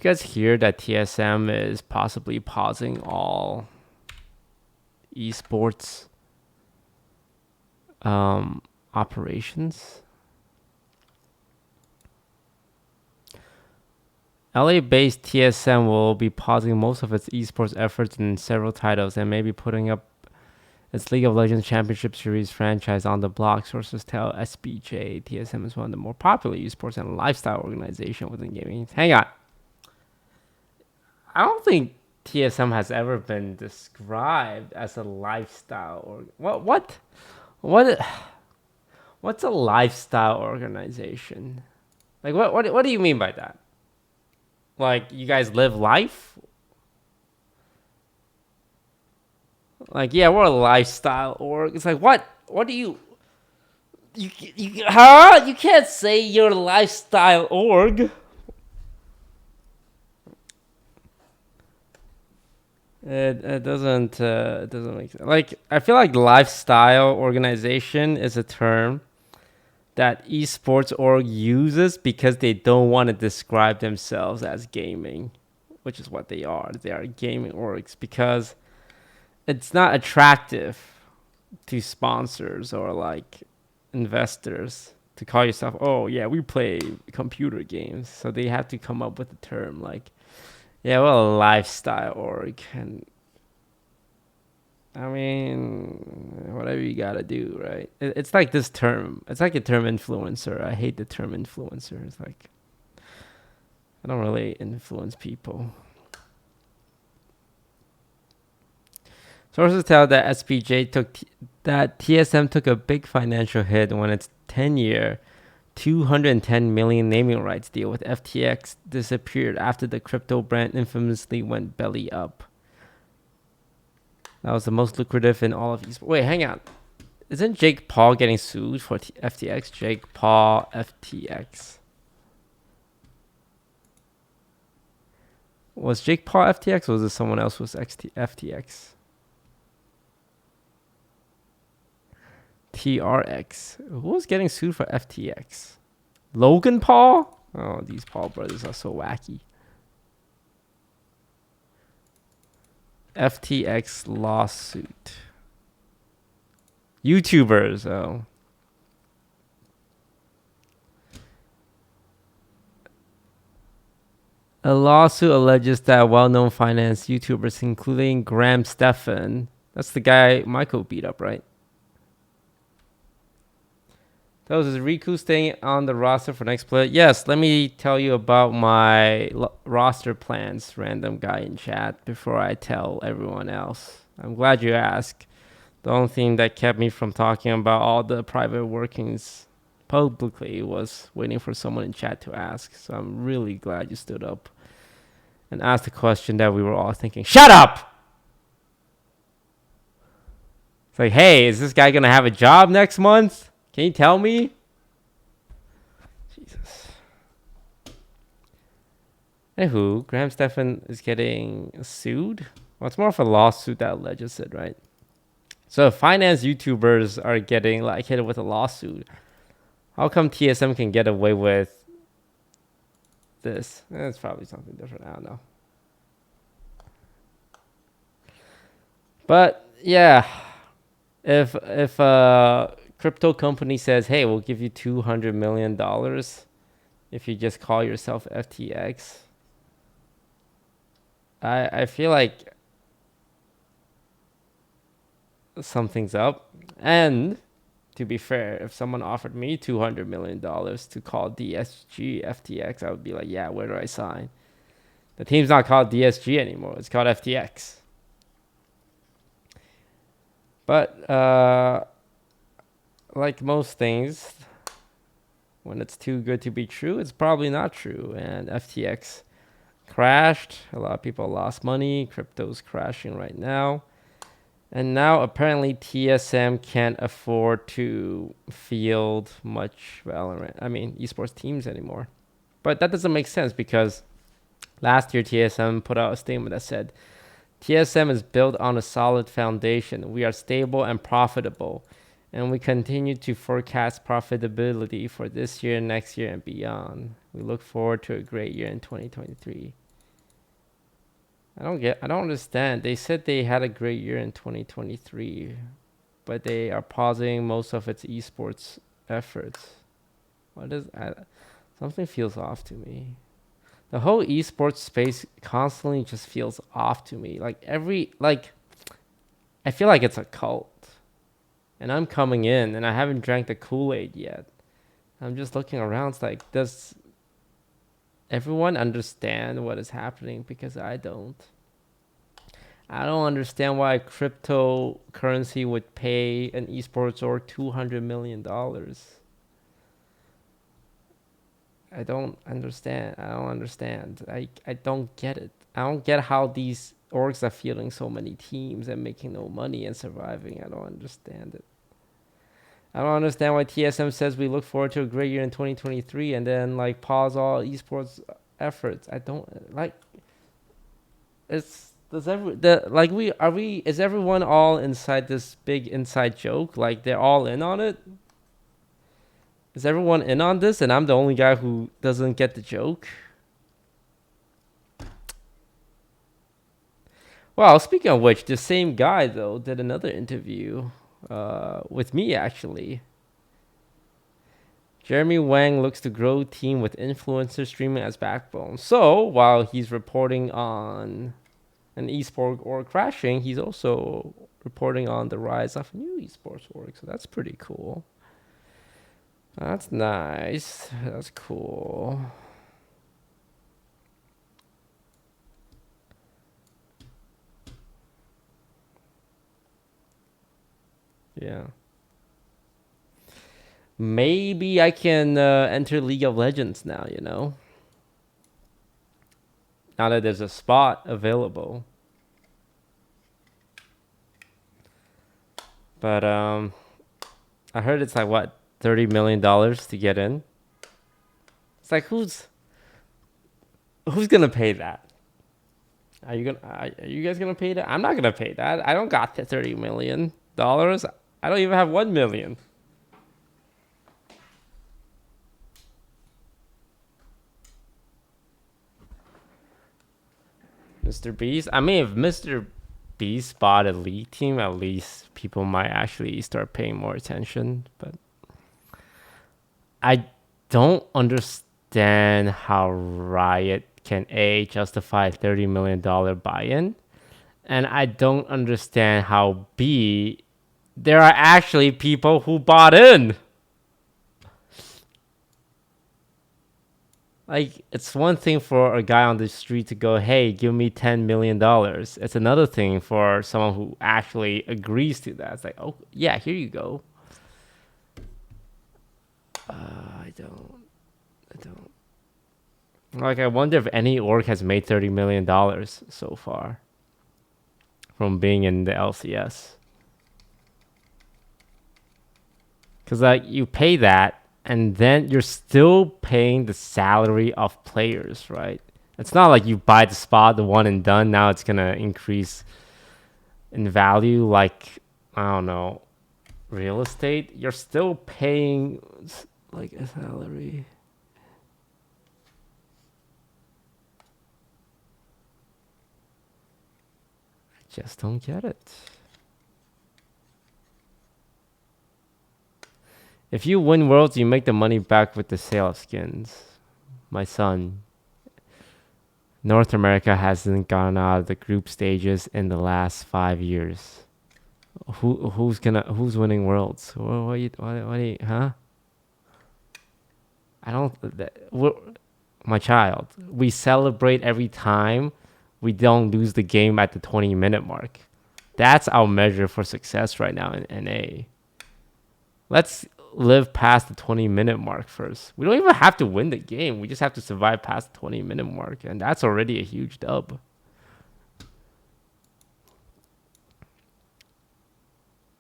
You guys hear that TSM is possibly pausing all esports operations? LA-based TSM will be pausing most of its esports efforts in several titles and maybe putting up its League of Legends Championship Series franchise on the block. Sources tell SBJ TSM is one of the more popular esports and lifestyle organization within gaming. Hang on. I don't think TSM has ever been described as a lifestyle or what what's a lifestyle organization? Like what do you mean by that? Like you guys live life? Like yeah, we're a lifestyle org. It's like what do you can't say you're a lifestyle org. It doesn't make sense. Like I feel like lifestyle organization is a term that esports org uses because they don't want to describe themselves as gaming, which is what they are. They are gaming orgs because it's not attractive to sponsors or like investors to call yourself, oh yeah, we play computer games. So they have to come up with a term like, yeah, well, a lifestyle org. And I mean, whatever you gotta do, right? It's like this term. It's like a term influencer. I hate the term influencer. It's like I don't really influence people. Sources tell that that TSM took a big financial hit when its 10-year, 210 million naming rights deal with FTX disappeared after the crypto brand infamously went belly up. That was the most lucrative in all of esports. Wait, hang on. Isn't Jake Paul getting sued for FTX? Jake Paul, FTX. Was Jake Paul FTX or was it someone else who was FTX? TRX. Who was getting sued for FTX? Logan Paul? Oh, these Paul brothers are so wacky. FTX lawsuit. YouTubers, oh. A lawsuit alleges that well-known finance YouTubers, including Graham Stephan, that's the guy Michael beat up, right? Those is Riku staying on the roster for next play? Yes, let me tell you about my roster plans, random guy in chat, before I tell everyone else. I'm glad you asked. The only thing that kept me from talking about all the private workings publicly was waiting for someone in chat to ask. So I'm really glad you stood up and asked the question that we were all thinking. Shut up! It's like, hey, is this guy going to have a job next month? Can you tell me? Jesus. Anywho, Graham Stephan is getting sued. Well, it's more of a lawsuit that alleges it, right? So if finance YouTubers are getting like hit with a lawsuit, how come TSM can get away with this? It's probably something different. I don't know. But yeah, if a crypto company says, "Hey, we'll give you $200 million if you just call yourself FTX," I feel like something's up. And to be fair, if someone offered me $200 million to call DSG FTX, I would be like, yeah, where do I sign? The team's not called DSG anymore. It's called FTX. But like most things, when it's too good to be true, it's probably not true. And FTX crashed. A lot of people lost money. Crypto's crashing right now. And now apparently TSM can't afford to field much esports teams anymore. But that doesn't make sense because last year TSM put out a statement that said, TSM is built on a solid foundation. We are stable and profitable, and we continue to forecast profitability for this year, next year, and beyond. We look forward to a great year in 2023. I don't understand. They said they had a great year in 2023, but they are pausing most of its esports efforts. Something feels off to me. The whole esports space constantly just feels off to me. I feel like it's a cult. And I'm coming in and I haven't drank the Kool-Aid yet. I'm just looking around. It's like, does everyone understand what is happening? Because I don't. I don't understand why cryptocurrency would pay an esports org $200 million. I don't understand. I don't get it. I don't get how these orgs are fielding so many teams and making no money and surviving. I don't understand it. I don't understand why TSM says we look forward to a great year in 2023 and then like pause all esports efforts. I don't like. It's does every the like we are we is everyone all inside this big inside joke? Like they're all in on it? Is everyone in on this and I'm the only guy who doesn't get the joke? Well, speaking of which, the same guy though did another interview with me actually. Jeremy Wang looks to grow team with influencer streaming as backbone. So while he's reporting on an esports org crashing, he's also reporting on the rise of a new esports org. So that's pretty cool. That's nice. That's cool. Yeah. Maybe I can enter League of Legends now, you know? Now that there's a spot available. But I heard it's like what, $30 million to get in. It's like who's gonna pay that? Are you guys gonna pay that? I'm not gonna pay that. I don't got $30 million. I don't even have 1 million. Mr. Beast. I mean, if Mr. Beast bought a league team, at least people might actually start paying more attention. But I don't understand how Riot can justify $30 million buy-in, and I don't understand how B there are actually people who bought in. Like, it's one thing for a guy on the street to go, hey, give me $10 million. It's another thing for someone who actually agrees to that. It's like, oh, yeah, here you go. I don't. Like, I wonder if any org has made $30 million so far from being in the LCS. Because, like, you pay that, and then you're still paying the salary of players, right? It's not like you buy the spot, the one and done. Now it's gonna increase in value, like I don't know, real estate. You're still paying like a salary. I just don't get it. If you win worlds, you make the money back with the sale of skins. My son. North America hasn't gone out of the group stages in the last 5 years. Who's winning worlds? What huh? I don't. My child. We celebrate every time we don't lose the game at the 20-minute mark. That's our measure for success right now in NA. Let's live past the 20-minute mark first. We don't even have to win the game. We just have to survive past the 20-minute mark, and that's already a huge dub.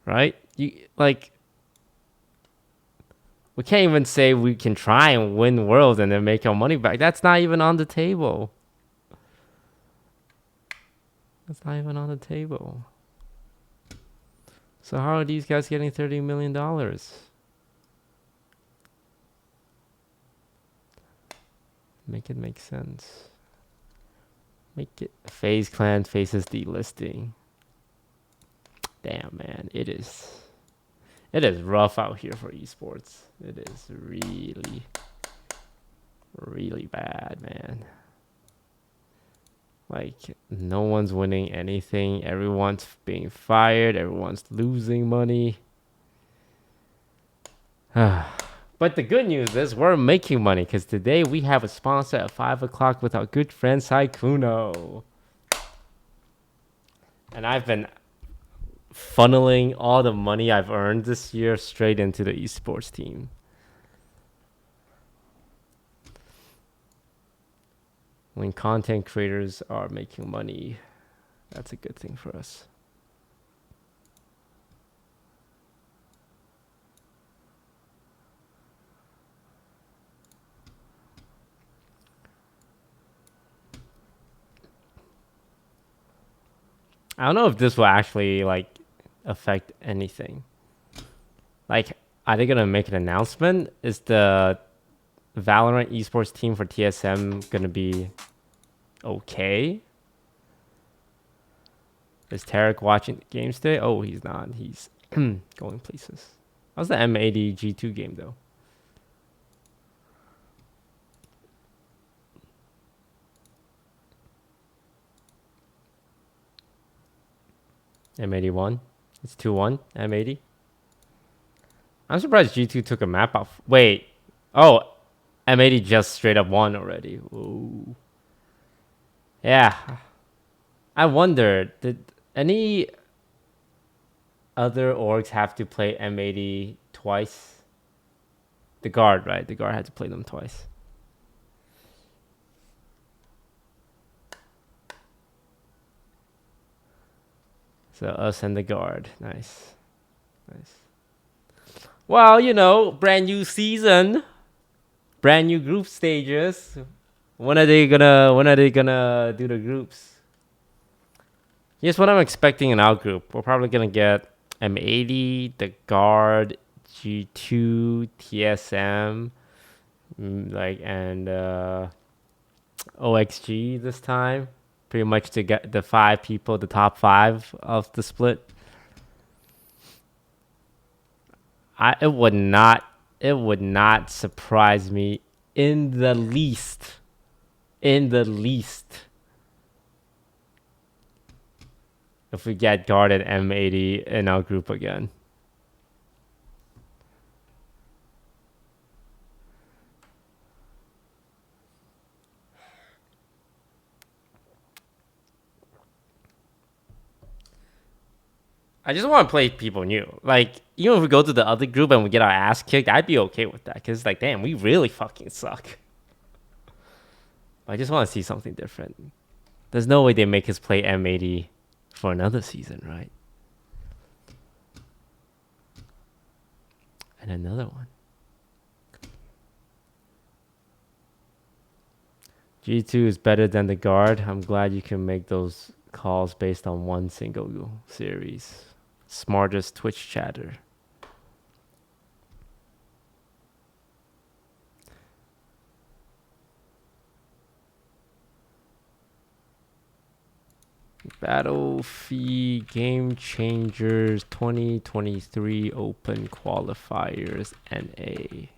Right? We can't even say we can try and win worlds and then make our money back. That's not even on the table. So how are these guys getting $30 million? Make it make sense. Make it FaZe Clan faces delisting. Damn, man, it is rough out here for esports. It is really, really bad, man. Like, no one's winning anything. Everyone's being fired. Everyone's losing money. But the good news is we're making money because today we have a sponsor at 5 o'clock with our good friend Saikuno. And I've been funneling all the money I've earned this year straight into the esports team. When content creators are making money, that's a good thing for us. I don't know if this will actually like affect anything. Like, are they gonna make an announcement? Is the Valorant esports team for TSM gonna be okay? Is Tarek watching the games today? Oh, he's not. He's going places. How's the M80 G2 game though? M81. It's 2-1. M80. I'm surprised G2 took a map off. Wait. Oh, M80 just straight up won already. Ooh. Yeah. I wonder, did any other orgs have to play M80 twice? The guard, right? The guard had to play them twice. So us and the guard. Nice. Nice. Well, you know, brand new season. Brand new group stages. When are they gonna do the groups? Here's what I'm expecting in our group. We're probably gonna get M80, the guard, G2, TSM, and OXG this time. Pretty much to get the 5 people, the top 5 of the split. It would not surprise me in the least. If we get guarded M80 in our group again. I just want to play people new. Like, even if we go to the other group and we get our ass kicked, I'd be okay with that. Because, like, damn, we really fucking suck. I just want to see something different. There's no way they make us play M80 for another season, right? And another one. G2 is better than the guard. I'm glad you can make those calls based on one single series. Smartest Twitch chatter. Battlefield Game Changers 2023 Open Qualifiers NA.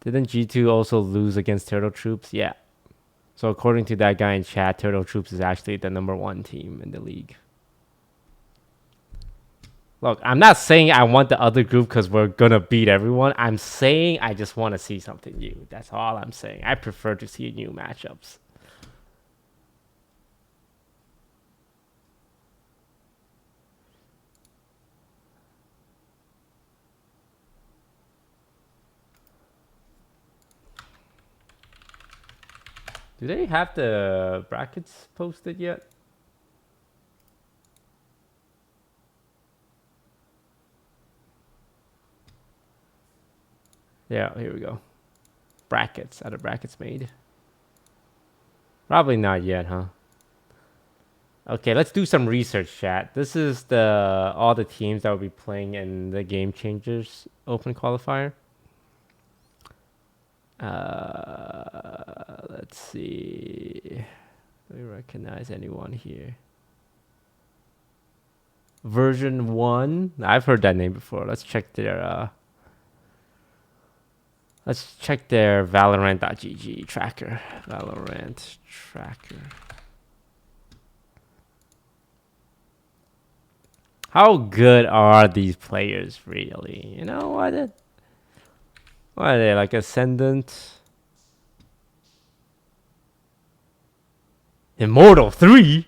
Didn't G2 also lose against Turtle Troops? Yeah. So according to that guy in chat, Turtle Troops is actually the #1 team in the league. Look, I'm not saying I want the other group because we're going to beat everyone. I'm saying I just want to see something new. That's all I'm saying. I prefer to see new matchups. Do they have the brackets posted yet? Yeah, here we go. Brackets. Are the brackets made? Probably not yet, huh? Okay, let's do some research, chat. This is all the teams that will be playing in the Game Changers Open Qualifier. Let's see. Do we recognize anyone here? Version 1. I've heard that name before. Let's check their Valorant.gg tracker. Valorant tracker. How good are these players really? You know what? What are they, like Ascendant? Immortal 3?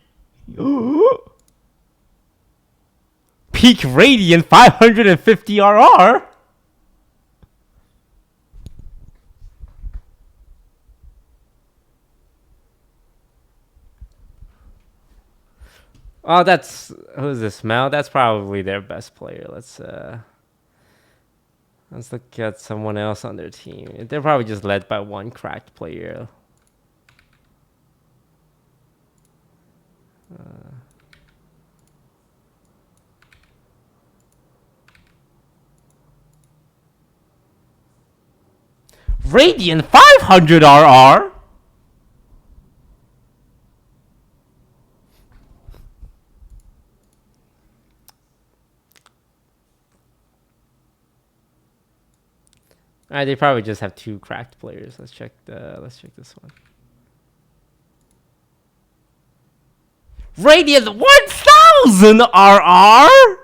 Peak Radiant 550 RR? Oh, who's this, Mel? That's probably their best player. Let's look at someone else on their team. They're probably just led by one cracked player. Radiant 500 RR? Alright, they probably just have two cracked players. Let's check this one. Radiant 1000 RR?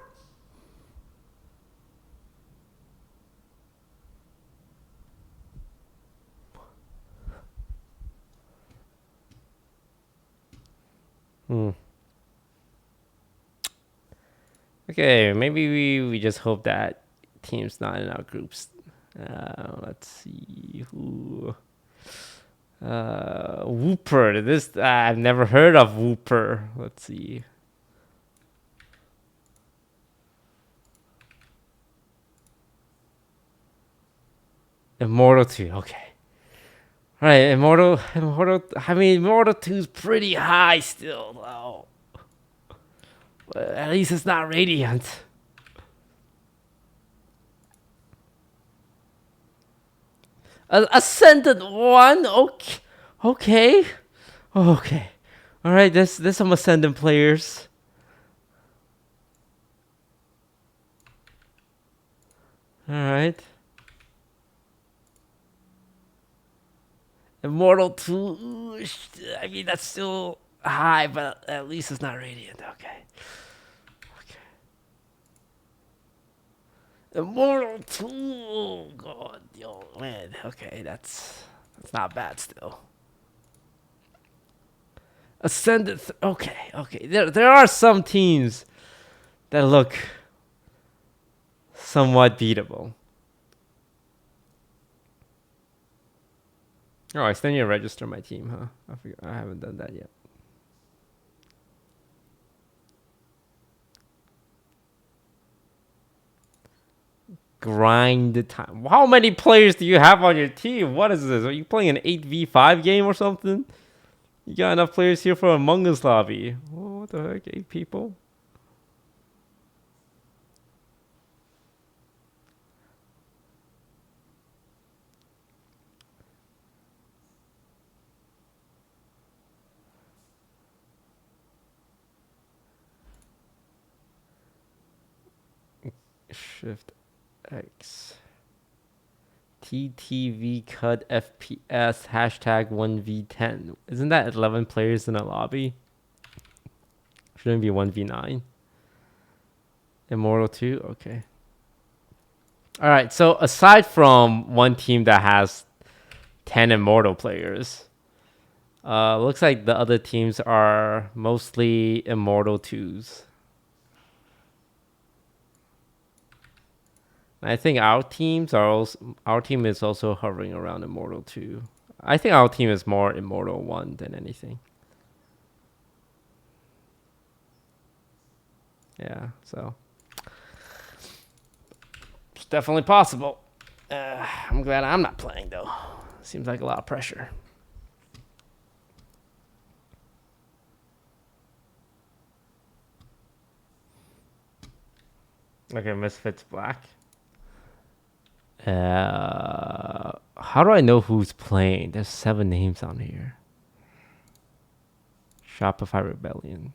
Okay, maybe we just hope that team's not in our groups. Let's see who. Whooper. This I've never heard of Whooper. Let's see. Immortal 2. Okay. All right, Immortal. I mean, Immortal 2 is pretty high still, though. But at least it's not Radiant. Ascendant 1. Okay. Okay. All right. There's some Ascendant players. All right. Immortal 2. I mean, that's still high, but at least it's not Radiant. Okay. Immortal 2. Oh, God. Yo, man. Okay, that's not bad still. Ascendant. Okay. There are some teams that look somewhat beatable. Oh, I still need to register my team, huh? I haven't done that yet. Grind time. How many players do you have on your team? What is this? Are you playing an 8v5 game or something? You got enough players here for Among Us lobby. What the heck? 8 people? Shift X. TTV cut FPS hashtag 1v10. Isn't that 11 players in a lobby? Shouldn't it be 1v9? Immortal 2? Okay. Alright, so aside from one team that has 10 Immortal players, looks like the other teams are mostly Immortal 2s. I think our team is also hovering around Immortal 2. I think our team is more Immortal 1 than anything. Yeah, so it's definitely possible. I'm glad I'm not playing though. Seems like a lot of pressure. Okay, Misfits Black. How do I know who's playing? There's 7 names on here. Shopify Rebellion.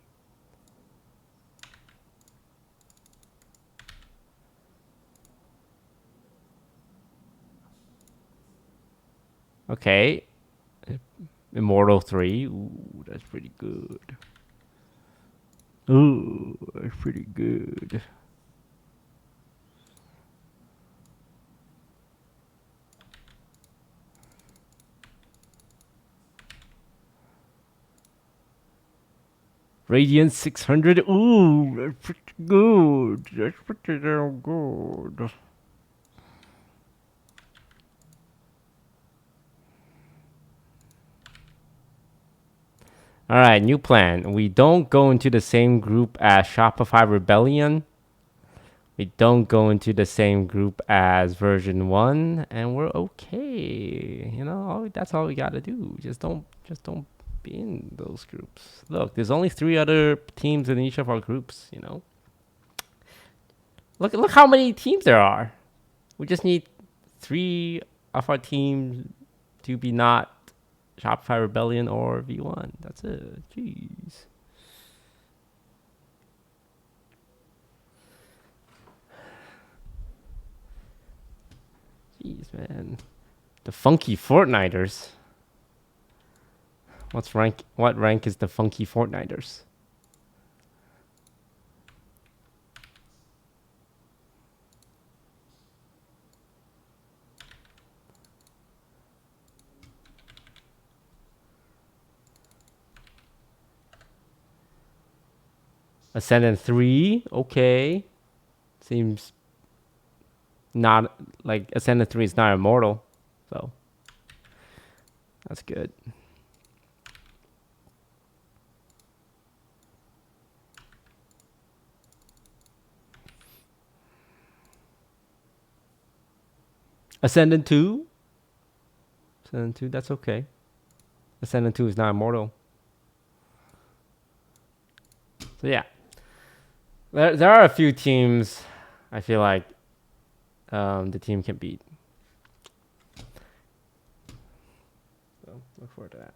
Okay. Immortal 3. Ooh, that's pretty good. Ooh, that's pretty good. Radiant 600. Ooh, that's pretty good. That's pretty damn good. All right, new plan. We don't go into the same group as Shopify Rebellion. We don't go into the same group as version 1, and we're okay. You know, that's all we got to do. Just don't be in those groups. Look, there's only 3 other teams in each of our groups, you know. Look how many teams there are. We just need 3 of our teams to be not Shopify Rebellion or V1. That's it. Jeez. Jeez, man. The funky Fortniters. What rank is the funky Fortniters? Ascendant 3, okay. Seems not like Ascendant 3 is not immortal. So that's good. Ascendant 2? Ascendant 2, that's okay. Ascendant 2 is not immortal. So yeah. There are a few teams I feel like the team can beat. So look forward to that.